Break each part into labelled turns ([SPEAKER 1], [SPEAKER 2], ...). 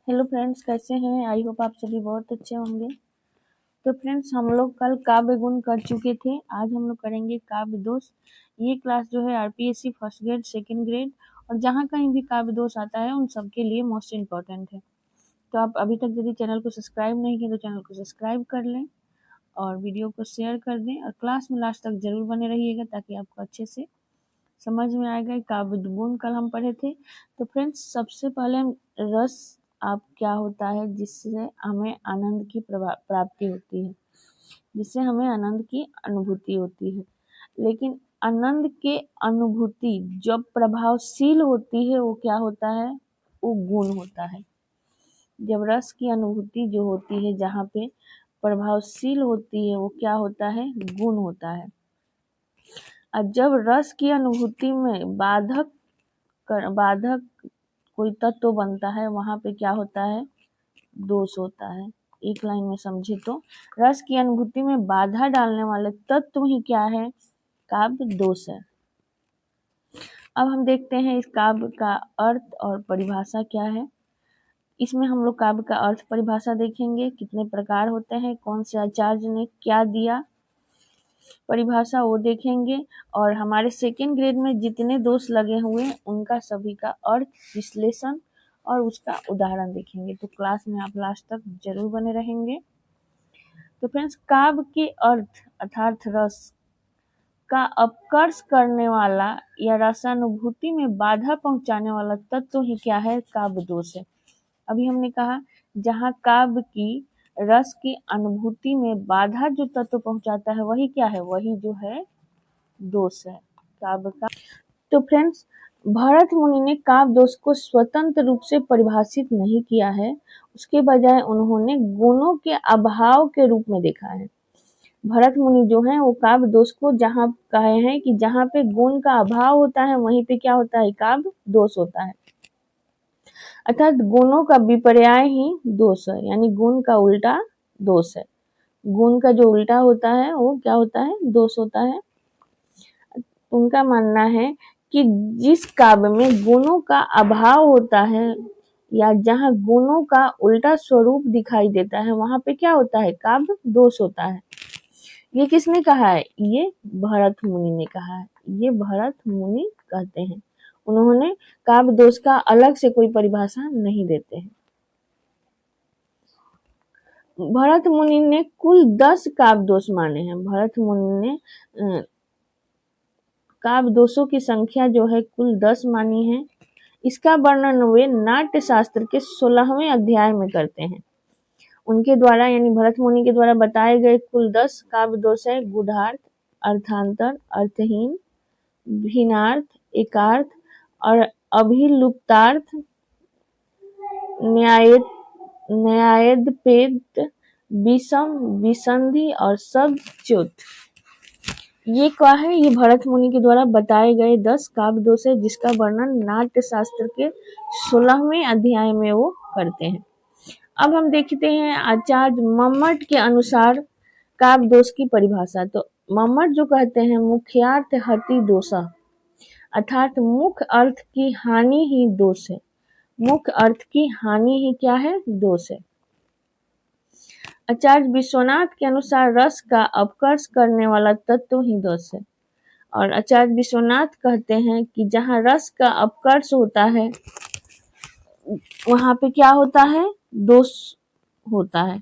[SPEAKER 1] Hello friends, कैसे हैं? I hope आप सभी बहुत अच्छे होंगे। तो फ्रेंड्स, हम लोग कल काव्य गुण कर चुके थे। आज हम लोग करेंगे काव्य दोष। ये क्लास जो है RPSC first grade, second grade और जहाँ कहीं भी काव्य दोष आता है उन सब के लिए मोस्ट इम्पॉर्टेंट है। तो आप अभी तक यदि चैनल को सब्सक्राइब नहीं किए तो चैनल को सब्सक्राइब कर लें और वीडियो को शेयर कर दें और क्लास में लास्ट तक जरूर बने रहिएगा ताकि आपको अच्छे से समझ में आएगा। काव्य गुण कल हम पढ़े थे। तो फ्रेंड्स, सबसे पहले हम रस आप क्या होता है जिससे हमें आनंद की प्राप्ति होती है, जिससे हमें आनंद की अनुभूति होती है। लेकिन आनंद के अनुभूति जब प्रभावशील होती है वो क्या होता है? वो गुण होता है। जब रस की अनुभूति जो होती है जहाँ पे प्रभावशील होती है वो क्या होता है? गुण होता है। और जब रस की अनुभूति में बाधक कोई तत्व बनता है वहां पे क्या होता है? दोष होता है। एक लाइन में समझे तो रस की अनुभूति में बाधा डालने वाले तत्व ही क्या है? काव्य दोष है। अब हम देखते हैं इस काव्य का अर्थ और परिभाषा क्या है। इसमें हम लोग काव्य का अर्थ परिभाषा देखेंगे, कितने प्रकार होते हैं, कौन से आचार्य ने क्या दिया परिभाषा वो देखेंगे, और हमारे सेकेंड ग्रेड में जितने दोष लगे हुए हैं उनका सभी का अर्थ, विश्लेषण और उसका उदाहरण देखेंगे। तो क्लास में आप लास्ट तक जरूर बने रहेंगे। तो फ्रेंड्स, काव्य के अर्थ अर्थात रस का अपकर्ष करने वाला या रसानुभूति में बाधा पहुंचाने वाला तत्व ही क्या है? काव्य दोष है। अभी हमने कहा जहाँ काव्य की रस की अनुभूति में बाधा जो तत्व पहुंचाता है वही क्या है? वही जो है दोष है काव्य का। तो फ्रेंड्स, भरत मुनि ने काव्य दोष को स्वतंत्र रूप से परिभाषित नहीं किया है, उसके बजाय उन्होंने गुणों के अभाव के रूप में देखा है। भरत मुनि जो है वो काव्य दोष को जहाँ कहे हैं कि जहाँ पे गुण का अभाव होता है वहीं पे क्या होता है? काव्य दोष होता है। अर्थात गुणों का विपर्याय ही दोष है, यानी गुण का उल्टा दोष है। गुण का जो उल्टा होता है वो क्या होता है? दोष होता है। उनका मानना है कि जिस काव्य में गुणों का अभाव होता है या जहाँ गुणों का उल्टा स्वरूप दिखाई देता है वहां पे क्या होता है? काव्य दोष होता है। ये किसने कहा है? ये भरत मुनि ने कहा है। ये भरत मुनि कहते हैं। उन्होंने काव्य दोष का अलग से कोई परिभाषा नहीं देते हैं। भरत मुनि ने कुल 10 काव्य दोष माने हैं। भरत मुनि ने काव्य दोषों की संख्या जो है कुल 10 मानी है। इसका वर्णन वे नाट्य शास्त्र के 16वें अध्याय में करते हैं। उनके द्वारा यानी भरत मुनि के द्वारा बताए गए कुल 10 काव्य दोष है: गूढ़ार्थ, अर्थांतर, अर्थहीन, भिन्नार्थ, एकार्थ और अभिलुप्तार्थ, न्यायोपेत, विषम, विसंधि और शब्दच्युत। ये क्या है? ये भरत मुनि के द्वारा बताए गए 10 काव्य दोष है जिसका वर्णन नाट्य शास्त्र के 16वें अध्याय में वो करते हैं। अब हम देखते हैं आचार्य मम्मट के अनुसार काव्य दोष की परिभाषा। तो मम्मट जो कहते हैं मुख्यार्थ हति दोषः, अर्थात मुख्य अर्थ की हानि ही दोष है। मुख्य अर्थ की हानि ही क्या है? दोष है। आचार्य विश्वनाथ के अनुसार रस का अपकर्ष करने वाला तत्व ही दोष है। और आचार्य विश्वनाथ कहते हैं कि जहाँ रस का अपकर्ष होता है वहां पे क्या होता है? दोष होता है।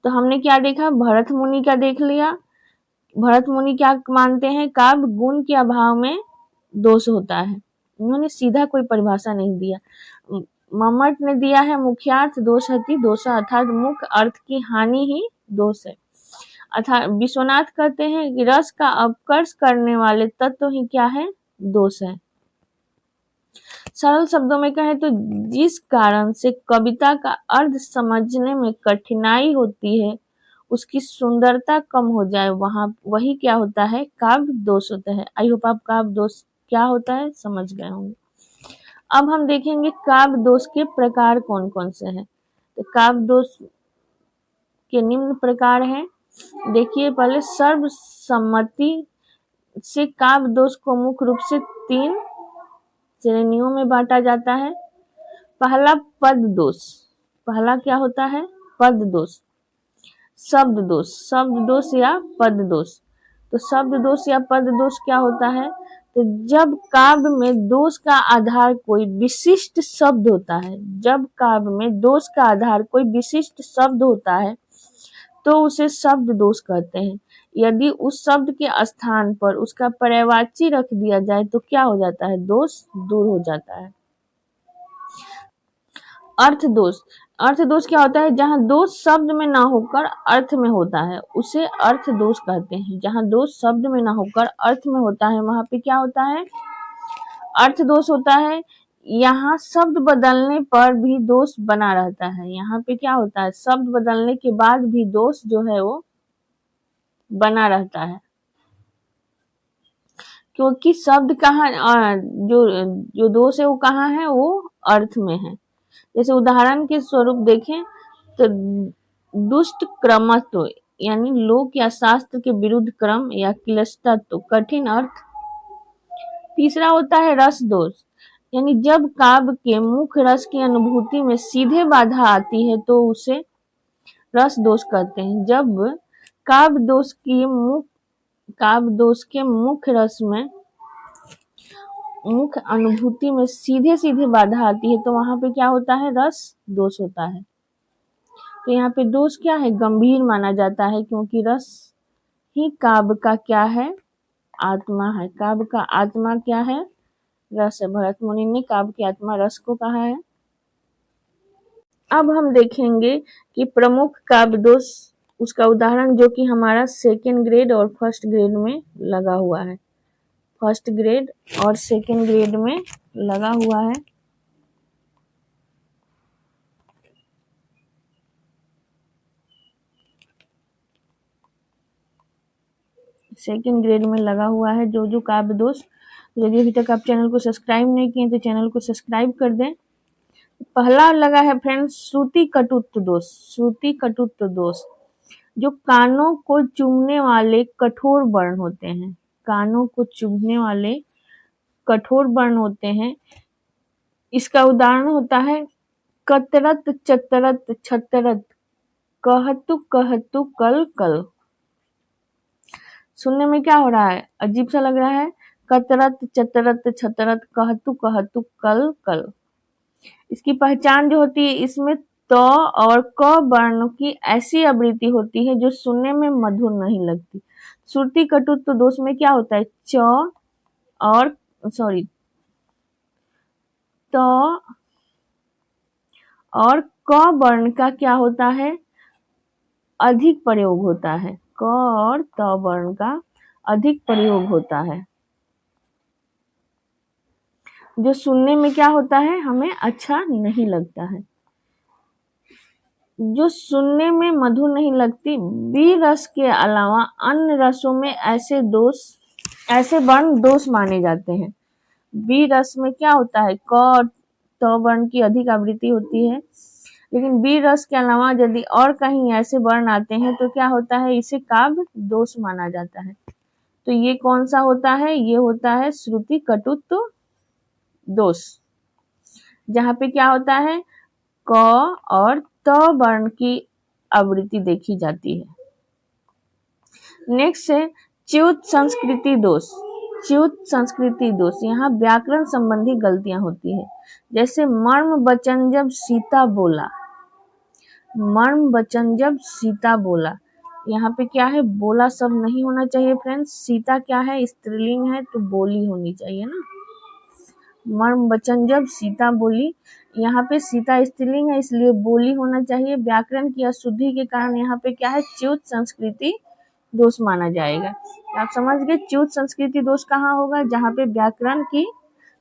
[SPEAKER 1] तो हमने क्या देखा? भरत मुनि का देख लिया। भरत मुनि क्या मानते हैं? काव्य गुण के अभाव में दोष होता है। उन्होंने सीधा कोई परिभाषा नहीं दिया। मम्मट ने दिया है मुख्यार्थ दोष हति दोष, अर्थात मुख्य अर्थ की हानि ही दोष है। अर्थात विश्वनाथ कहते हैं कि रस का अपकर्ष करने वाले तत्व ही क्या है? दोष है। सरल शब्दों में कहें तो जिस कारण से कविता का अर्थ समझने में कठिनाई होती है, उसकी सुंदरता कम हो जाए, वही क्या होता है? काव्य दोष होता है। आई होप आप काव्य दोष क्या होता है समझ गए होंगे। अब हम देखेंगे काव्य दोष के प्रकार कौन कौन से हैं। तो काव्य दोष के निम्न प्रकार हैं। देखिए, पहले सर्वसम्मति से काव्य दोष को मुख्य रूप से 3 श्रेणियों में बांटा जाता है। पहला पद दोष, पहला क्या होता है? पद दोष, शब्द दोष, शब्द दोष या पद दोष। तो शब्द दोष या पद दोष क्या होता है? तो जब काव्य में दोष का आधार कोई विशिष्ट शब्द होता है, जब काव्य में दोष का आधार कोई विशिष्ट शब्द होता है तो उसे शब्द दोष कहते हैं। यदि उस शब्द के स्थान पर उसका पर्यायवाची रख दिया जाए तो क्या हो जाता है? दोष दूर हो जाता है। अर्थ दोष, अर्थ दोष क्या होता है? जहां दोष शब्द में ना होकर अर्थ में होता है उसे अर्थ दोष कहते हैं। जहां दोष शब्द में ना होकर अर्थ में होता है वहां पे क्या होता है? अर्थ दोष होता है। यहाँ शब्द बदलने पर भी दोष बना रहता है। यहाँ पे क्या होता है? शब्द बदलने के बाद भी दोष जो है वो बना रहता है, क्योंकि शब्द कहाँ जो दोष है वो कहाँ है? वो अर्थ में है। जैसे उदाहरण के स्वरूप देखें तो दुष्ट क्रमत्व यानी लोक या शास्त्र के विरुद्ध क्रम या क्लिष्टत्व, कठिन अर्थ। तीसरा होता है रस दोष, यानी जब काव्य के मुख्य रस की अनुभूति में सीधे बाधा आती है तो उसे रस दोष कहते हैं। जब काव्य दोष के मुख्य रस में मुख्य अनुभूति में सीधे सीधे बाधा आती है तो वहां पे क्या होता है? रस दोष होता है। तो यहाँ पे दोष क्या है? गंभीर माना जाता है, क्योंकि रस ही काव्य का क्या है? आत्मा है। काव्य का आत्मा क्या है? रस है। भरत मुनि ने काव्य की आत्मा रस को कहा है। अब हम देखेंगे कि प्रमुख काव्य दोष, उसका उदाहरण जो कि हमारा सेकेंड ग्रेड और फर्स्ट ग्रेड में लगा हुआ है। फर्स्ट ग्रेड और सेकेंड ग्रेड में लगा हुआ है। सेकेंड ग्रेड में लगा हुआ है जो काव्य दोष। यदि अभी तक आप चैनल को सब्सक्राइब नहीं किए तो चैनल को सब्सक्राइब कर दें। पहला लगा है फ्रेंड्स श्रुति कटुत्व दोष। श्रुति कटुत्व दोष, जो कानों को चुभने वाले कठोर वर्ण होते हैं, कानों को चुभने वाले कठोर वर्ण होते हैं। इसका उदाहरण होता है कतरत चतरत छतरत, कहतु कहतु कल कल। सुनने में क्या हो रहा है? अजीब सा लग रहा है। कतरत चतरत छतरत कहतु कहतु कल कल। इसकी पहचान जो होती है, इसमें त और क वर्ण की ऐसी आवृत्ति होती है जो सुनने में मधुर नहीं लगती। श्रुति कटुत्व दोष में क्या होता है? त और क वर्ण का क्या होता है? अधिक प्रयोग होता है। क और त वर्ण का अधिक प्रयोग होता है, जो सुनने में क्या होता है? हमें अच्छा नहीं लगता है। जो सुनने में मधुर नहीं लगती। बी रस के अलावा अन्य रसों में ऐसे वर्ण दोष माने जाते हैं। बी रस में क्या होता है? क और त वर्ण की अधिक आवृत्ति होती है, लेकिन बी रस के अलावा यदि और कहीं ऐसे वर्ण आते हैं तो क्या होता है? इसे काव्य दोष माना जाता है। तो ये कौन सा होता है? ये होता है श्रुति कटुत्व दोष, जहाँ पे क्या होता है? क और त वर्ण की आवृत्ति देखी जाती है। नेक्स्ट है च्युत संस्कृति दोष। च्युत संस्कृति दोष, यहाँ व्याकरण संबंधी गलतियां होती है। जैसे मर्म वचन जब सीता बोला, मर्म वचन जब सीता बोला, यहाँ पे क्या है? बोला शब्द नहीं होना चाहिए फ्रेंड्स। सीता क्या है? स्त्रीलिंग है तो बोली होनी चाहिए ना। मर्म वचन जब सीता बोली, यहाँ पे सीता स्त्रीलिंग है इसलिए बोली होना चाहिए। व्याकरण की अशुद्धि के कारण यहाँ पे क्या है? च्युत संस्कृति दोष माना जाएगा। आप समझ गए च्युत संस्कृति दोष कहाँ होगा? जहाँ पे व्याकरण की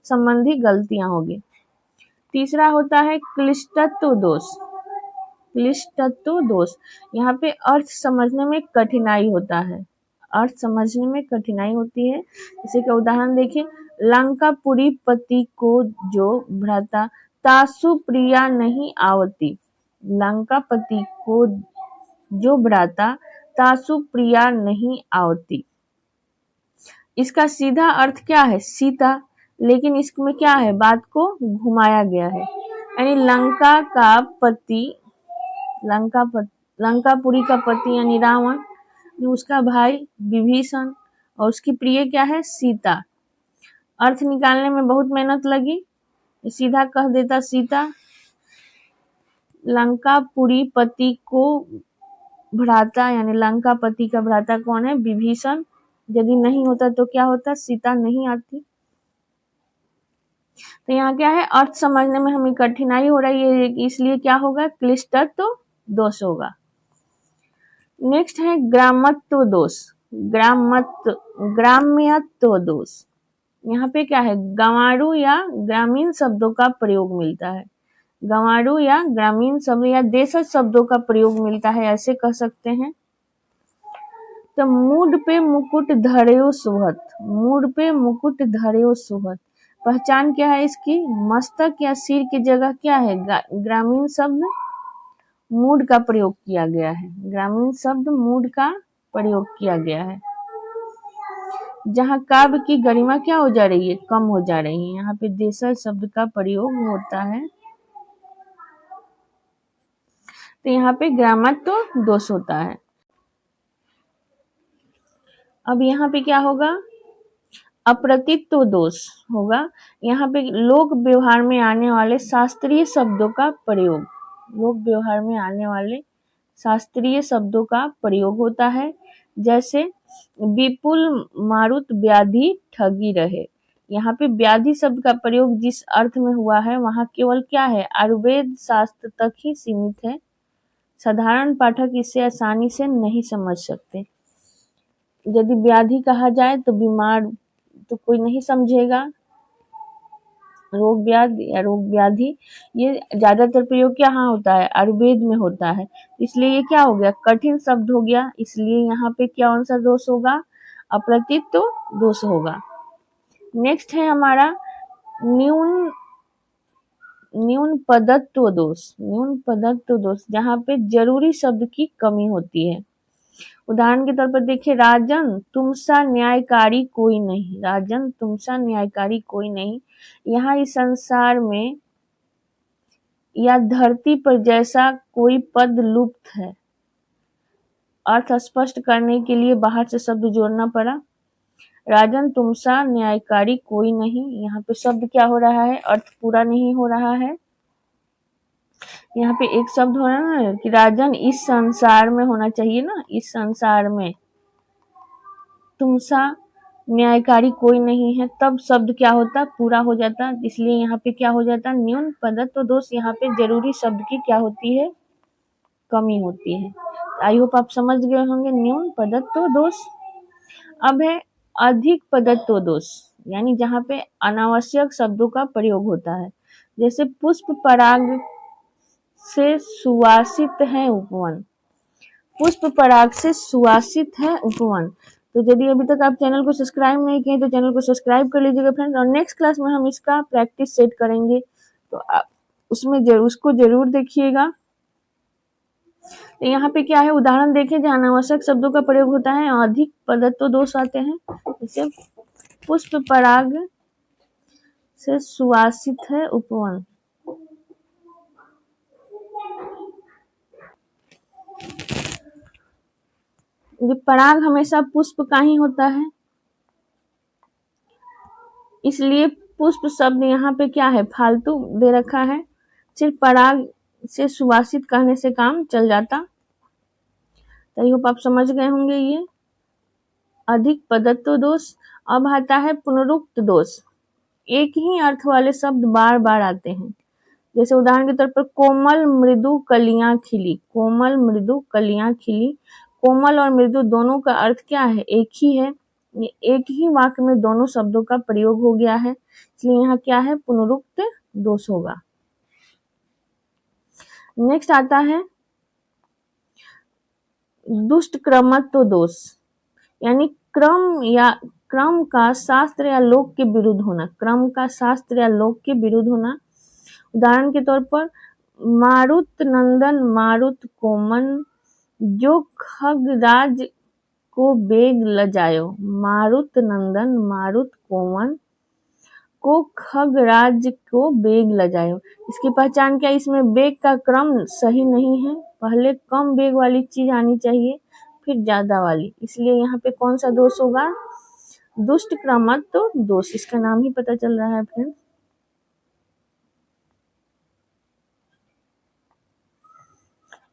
[SPEAKER 1] संबंधी गलतियां होगी। तीसरा होता है क्लिष्टत्व दोष। क्लिष्टत्व दोष, यहाँ पे अर्थ समझने में कठिनाई होता है। अर्थ समझने में कठिनाई होती है। इसी का उदाहरण देखें, लंकापुरी पति को जो भ्राता तासु प्रिया नहीं आवती। लंकापति को जो भ्राता तासु प्रिया नहीं आवती। इसका सीधा अर्थ क्या है? सीता, लेकिन इसमें क्या है? बात को घुमाया गया है। यानी लंका का पति लंकापुरी का पति यानी रावण, उसका भाई विभीषण और उसकी प्रिय क्या है, सीता। अर्थ निकालने में बहुत मेहनत लगी, सीधा कह देता सीता। लंकापुरी पति को भ्राता यानी लंकापति का भ्राता कौन है, विभीषण। यदि नहीं होता तो क्या होता, सीता नहीं आती। तो यहाँ क्या है, अर्थ समझने में हमें कठिनाई हो रही है, इसलिए क्या होगा, क्लिष्टत्व दोष होगा। नेक्स्ट है ग्रामत्व दोष। ग्राम्यत्व दोष। यहाँ पे क्या है, गंवारू या ग्रामीण शब्दों का प्रयोग मिलता है। गंवारू या ग्रामीण शब्द या देशज शब्दों का प्रयोग मिलता है, ऐसे कह सकते हैं। तो मूड पे मुकुट धर्यो सुहत। मूड पे मुकुट धर्यो सुहत, पहचान क्या है इसकी, मस्तक या सिर की जगह क्या है, ग्रामीण शब्द मूड का प्रयोग किया गया है। ग्रामीण शब्द मूड का प्रयोग किया गया है। जहाँ काव्य की गरिमा क्या हो जा रही है, कम हो जा रही है, यहाँ पे देशज शब्द का प्रयोग होता है। तो यहाँ पे ग्रामत्व दोष होता है। अब यहाँ पे क्या होगा, अप्रतित्व दोष होगा। यहाँ पे लोक व्यवहार में आने वाले शास्त्रीय शब्दों का प्रयोग, लोक व्यवहार में आने वाले शास्त्रीय शब्दों का प्रयोग होता है। जैसे विपुल मारुत व्याधि ठगी रहे। यहाँ पे व्याधि शब्द का प्रयोग जिस अर्थ में हुआ है वहाँ केवल क्या है, आयुर्वेद शास्त्र तक ही सीमित है। साधारण पाठक इसे आसानी से नहीं समझ सकते। यदि व्याधि कहा जाए तो बीमार तो कोई नहीं समझेगा। रोग व्याधि या रोग व्याधि ये ज्यादातर प्रयोग क्या होता है, आयुर्वेद में होता है, इसलिए ये क्या हो गया, कठिन शब्द हो गया। इसलिए यहाँ पे क्या कौन सा दोष होगा, अप्रतित्व दोष होगा। नेक्स्ट है हमारा न्यून पदत्व दोष। न्यून पदत्व दोष, जहाँ पे जरूरी शब्द की कमी होती है। उदाहरण के तौर पर देखिए, राजन तुमसा न्यायकारी कोई नहीं। राजन तुमसा न्यायकारी कोई नहीं। यहाँ इस संसार में या धरती पर जैसा कोई पद लुप्त है। अर्थ स्पष्ट करने के लिए बाहर से शब्द जोड़ना पड़ा। राजन तुमसा न्यायकारी कोई नहीं, यहाँ पे शब्द क्या हो रहा है, अर्थ पूरा नहीं हो रहा है। यहाँ पे एक शब्द हो रहा है कि राजन इस संसार में होना चाहिए ना, इस संसार में। तुमसा न्यायकारी कोई नहीं है, तब शब्द क्या होता, पूरा हो जाता। इसलिए यहाँ पे क्या हो जाता, न्यून पदत्व दोष। यहाँ पे जरूरी शब्द की क्या होती है, कमी होती है। आई होप आप समझ गए होंगे न्यून पदत्व दोष। अब है अधिक पदत्व दोष, यानी जहाँ पे अनावश्यक शब्दों का प्रयोग होता है। जैसे पुष्प पराग से सुवासित है उपवन। पुष्प पराग से सुवासित है उपवन। तो यदि अभी तक आप चैनल को सब्सक्राइब नहीं किए तो चैनल को सब्सक्राइब कर लीजिएगा फ्रेंड्स। और नेक्स्ट क्लास में हम इसका प्रैक्टिस सेट करेंगे, तो आप उसमें उसको जरूर देखिएगा। तो यहाँ पे क्या है, उदाहरण देखिए जहाँ अनावश्यक शब्दों का प्रयोग होता है, अधिक पदत्व दोष आते हैं। जैसे पुष्प पराग से सुवासित है उपवन। ये पराग हमेशा पुष्प का ही होता है, इसलिए पुष्प शब्द यहाँ पे क्या है, फालतू दे रखा है। सिर्फ पराग से सुवासित कहने से काम चल जाता। तो आई होप आप समझ गए होंगे ये अधिक पदत्व दोष। अब आता है पुनरुक्त दोष। एक ही अर्थ वाले शब्द बार बार आते हैं। जैसे उदाहरण के तौर पर कोमल मृदु कलियां खिली। कोमल मृदु कलियां खिली। कोमल और मृदु दोनों का अर्थ क्या है, एक ही है। ये एक ही वाक्य में दोनों शब्दों का प्रयोग हो गया है, इसलिए यहाँ क्या है, पुनरुक्त दोष होगा। नेक्स्ट आता है दुष्ट क्रमत्व दोष, यानी क्रम का शास्त्र या लोक के विरुद्ध होना। क्रम का शास्त्र या लोक के विरुद्ध होना। उदाहरण के तौर पर मारुत नंदन मारुत कोमन जो खगराज को बेग लजायो। मारुत नंदन मारुत कोमन को खगराज को बेग लजायो। इसकी पहचान क्या? इसमें बेग का क्रम सही नहीं है, पहले कम बेग वाली चीज आनी चाहिए फिर ज्यादा वाली, इसलिए यहाँ पे कौन सा दोष होगा? दुष्ट क्रमत्व दोष, इसका नाम ही पता चल रहा है फ्रेंड्स।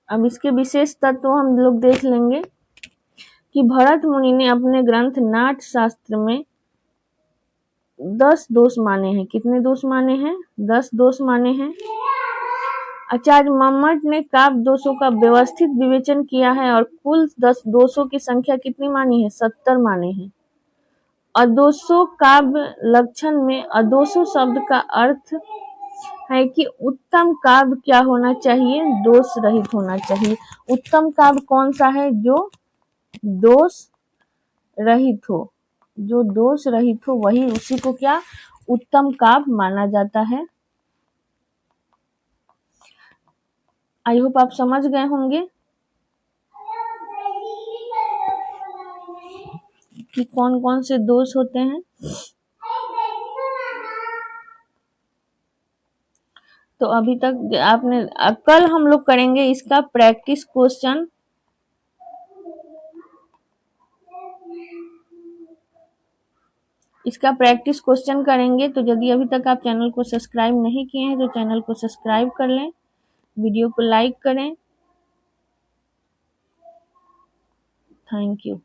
[SPEAKER 1] अब इसके विशेष तत्व हम लोग देख लेंगे कि भरत मुनि ने अपने ग्रंथ नाट्य शास्त्र में 10 दोष माने हैं। कितने दोष माने हैं? 10 दोष माने हैं। आचार्य मम्मट ने काव्य दोषों का व्यवस्थित विवेचन किया है और कुल 10 दोषों की संख्या कितनी मानी है? 70 माने हैं। अदोषो काव्य लक्षण में अदोषो शब्द का अर्थ है कि उत्तम काव्य क्या होना चाहिए? दोष रहित होना चाहिए। उत्तम काव्य कौन सा है? जो दोष रहित हो, जो दोष रहित हो वही, उसी को क्या उत्तम काव्य माना जाता है। आई होप आप समझ गए होंगे कि कौन कौन से दोष होते हैं। तो अभी तक आपने, कल हम लोग करेंगे इसका प्रैक्टिस क्वेश्चन। इसका प्रैक्टिस क्वेश्चन करेंगे। तो यदि अभी तक आप चैनल को सब्सक्राइब नहीं किए हैं तो चैनल को सब्सक्राइब कर लें, वीडियो को लाइक करें। Thank you.